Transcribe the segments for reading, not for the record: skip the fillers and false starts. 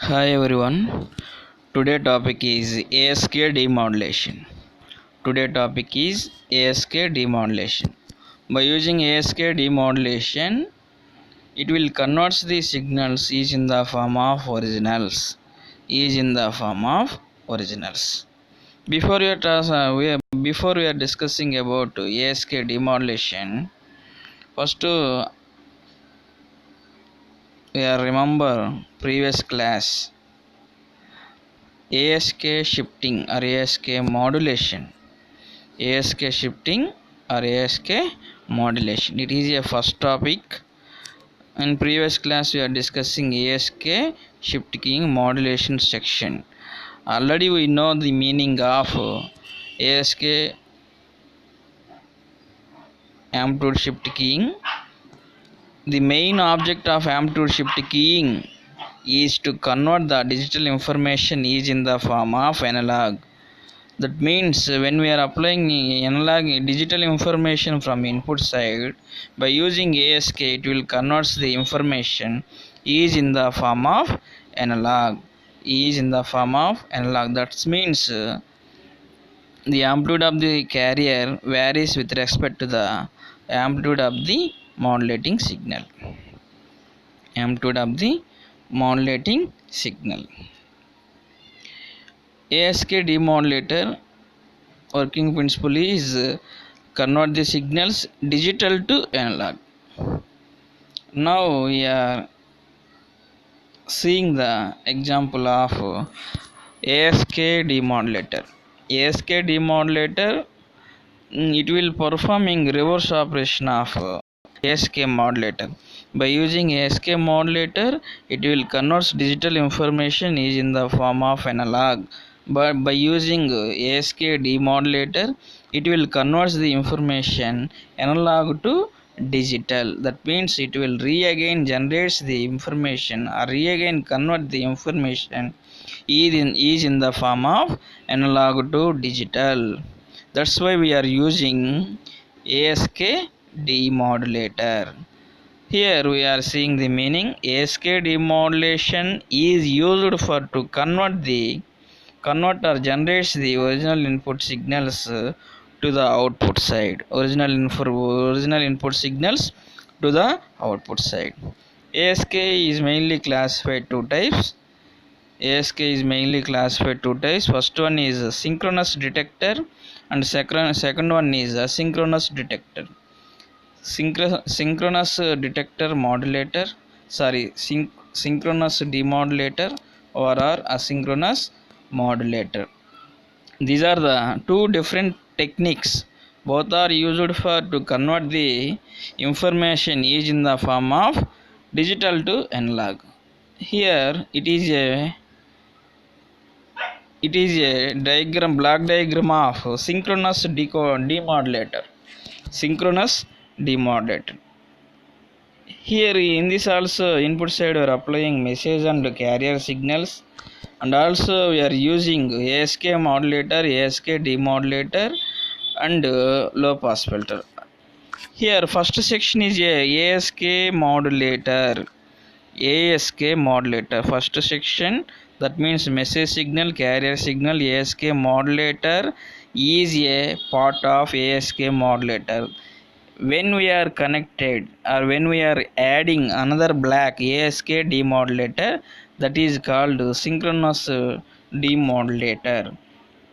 Hi everyone. Today topic is ASK demodulation. Today topic is ASK demodulation. By using ASK demodulation, it will convert the signals is in the form of originals. Is in the form of originals. Before we are discussing about ASK demodulation, first we are remember previous class ASK shifting or ASK modulation. ASK shifting or ASK modulation. It is a first topic. In previous class we are discussing ASK shifting modulation section. Already we know the meaning of ASK amplitude shift keying. The main object of amplitude shift keying is to convert the digital information is in the form of analog. That means when we are applying analog digital information from input side, by using ASK it will convert the information is in the form of analog. Is in the form of analog. That means the amplitude of the carrier varies with respect to the amplitude of the modulating signal. Amplitude of the modulating signal. ASK demodulator working principle is convert the signals digital to analog. Now we are seeing the example of ASK demodulator. ASK demodulator, it will performing reverse operation of ASK modulator. By using ASK modulator, it will convert digital information is in the form of analog. But by using ASK demodulator, it will convert the information analog to digital. That means it will again generates the information or again convert the information is in the form of analog to digital. That's why we are using ASK demodulator. Here we are seeing the meaning. ASK demodulation is used for to converter generates the original input signals to the output side. Original input signals to the output side. ASK is mainly classified two types. ASK is mainly classified two types. First one is a synchronous detector and second one is asynchronous detector. Synchronous detector modulator, synchronous demodulator or asynchronous modulator. These are the two different techniques. Both are used for to convert the information is in the form of digital to analog. Here it is a block diagram of synchronous demodulator. Synchronous demodulator. Here in this also input side we are applying message and carrier signals, and also we are using ASK modulator, ASK demodulator and low pass filter. Here first section is a ASK modulator. ASK modulator first section, that means message signal, carrier signal. ASK modulator is a part of ASK modulator. When we are connected or when we are adding another black ASK demodulator, that is called synchronous demodulator.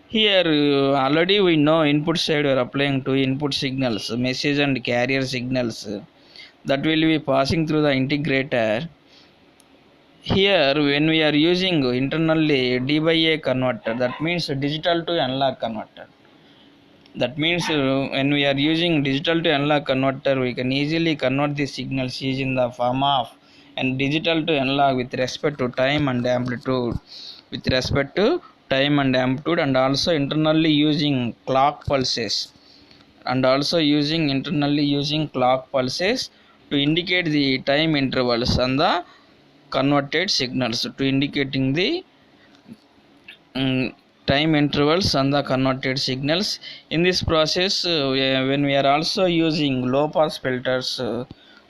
Here already we know input side we are applying two input signals, message and carrier signals, that will be passing through the integrator. Here when we are using internally D by A converter, that means digital to analog converter. That means when we are using digital to analog converter, we can easily convert the signals is in the form of and digital to analog with respect to time and amplitude. With respect to time and amplitude, and also internally using clock pulses. And also internally using clock pulses to indicate the time intervals on the converted signals, to indicating the time intervals on the converted signals. In this process when we are also using low pass filters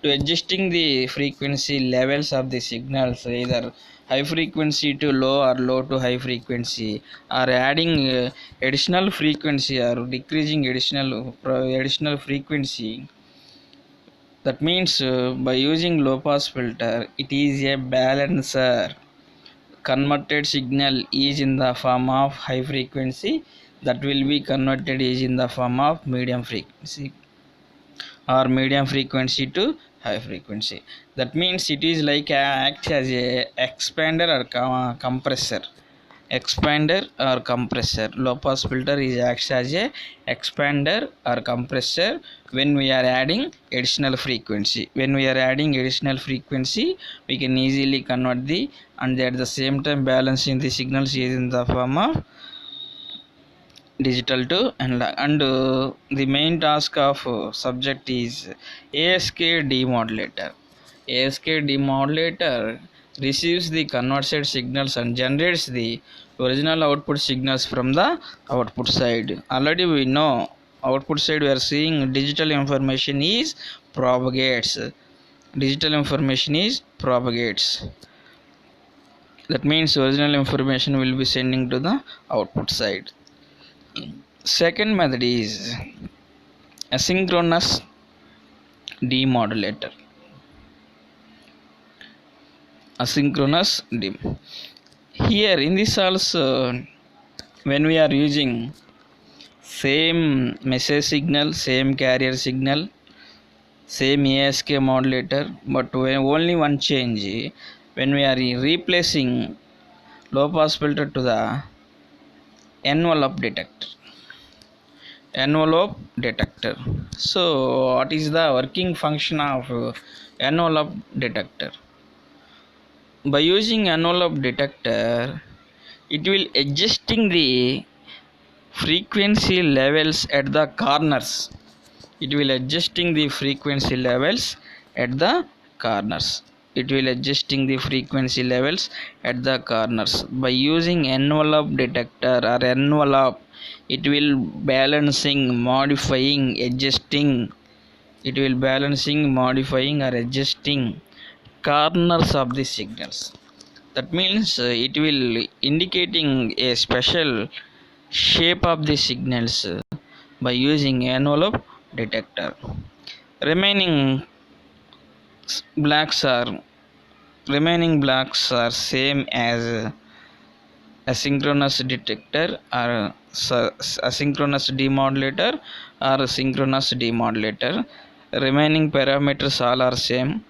to adjusting the frequency levels of the signals, either high frequency to low or low to high frequency, or adding additional frequency or decreasing additional frequency. That means by using low pass filter, it is a balancer. Converted signal is in the form of high frequency, that will be converted is in the form of medium frequency, or medium frequency to high frequency. That means it is like acts as a expander or compressor. Expander or compressor. Low pass filter is acts as a expander or compressor when we are adding additional frequency. When we are adding additional frequency, we can easily convert the, and at the same time balancing the signals is in the form of digital to analog. And the main task of subject is ASK demodulator. ASK demodulator receives the converted signals and generates the original output signals from the output side. Already we know output side we are seeing digital information is propagates. Digital information is propagates. That means original information will be sending to the output side. Second method is asynchronous demodulator. Asynchronous dem. Here in this also, when we are using same message signal, same carrier signal, same ASK modulator, but only one change, when we are replacing low pass filter to the envelope detector. So what is the working function of envelope detector? By using envelope detector, it will adjusting the frequency levels at the corners. It will adjusting the frequency levels at the corners. It will adjusting the frequency levels at the corners. By using envelope detector or envelope, it will balancing, modifying, adjusting. It will balancing, modifying or adjusting corners of the signals. That means it will indicating a special shape of the signals by using envelope detector. Remaining blacks are same as asynchronous detector or asynchronous demodulator or synchronous demodulator. Remaining parameters all are same.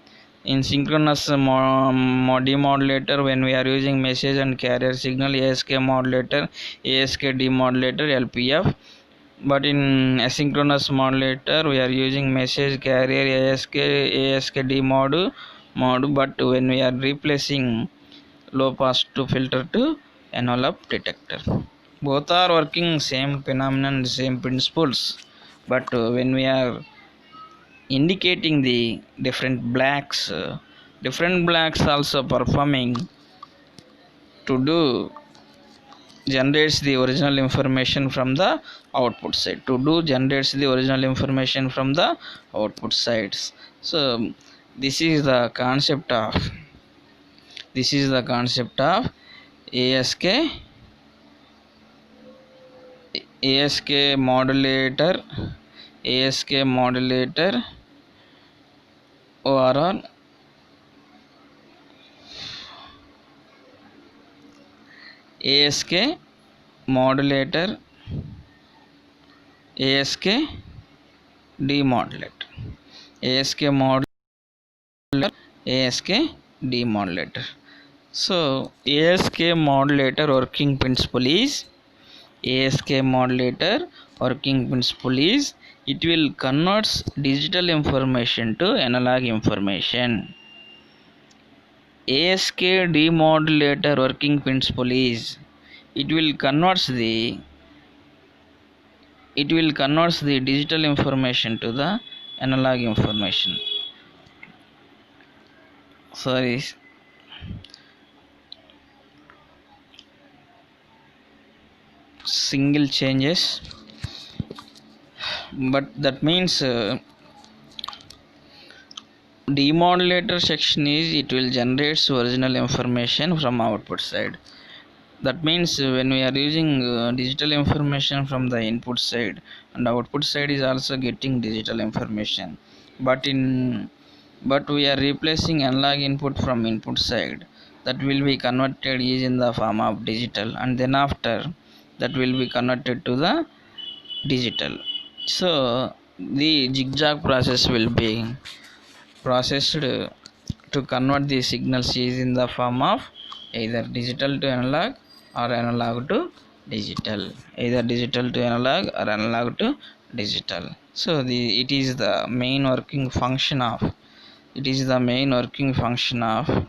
In synchronous demodulator, when we are using message and carrier signal, ASK modulator, ASK demodulator, LPF. But in asynchronous modulator, we are using message, carrier, ASK demod. But when we are replacing low pass to filter to envelope detector, both are working same phenomenon, same principles. But when we are indicating the different blacks also performing to do generates the original information from the output side. Generates the original information from the output sides. So this is the concept of ASK modulator, ORR, ASK modulator, ASK demodulator, ASK modulator, ASK demodulator. So ASK modulator working principle is it will converts digital information to analog information. ASK demodulator working principle is it will converts the digital information to the analog information. Sorry, single changes, but that means Demodulator section is it will generate original information from output side. That means when we are using digital information from the input side, and output side is also getting digital information, but we are replacing analog input from input side, that will be converted is in the form of digital, and then after that will be converted to the digital. So the zigzag process will be processed to convert the signals is in the form of either digital to analog or analog to digital, either digital to analog or analog to digital. So it is the main working function of it is the main working function of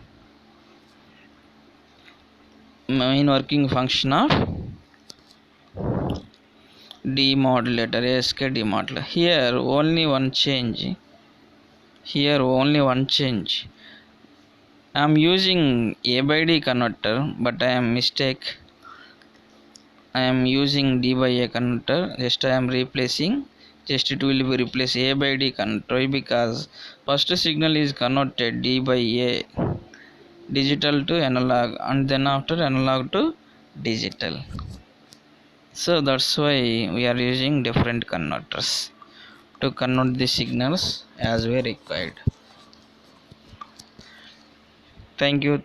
main working function of demodulator, ASK demodulator. Here only one change. I am using A by D converter, but I am mistake. I am using D by A converter. Just I am replacing. Just it will be replace A by D converter, because first signal is converted D by A, digital to analog, and then after analog to digital. So that's why we are using different converters to convert the signals as we required. Thank you.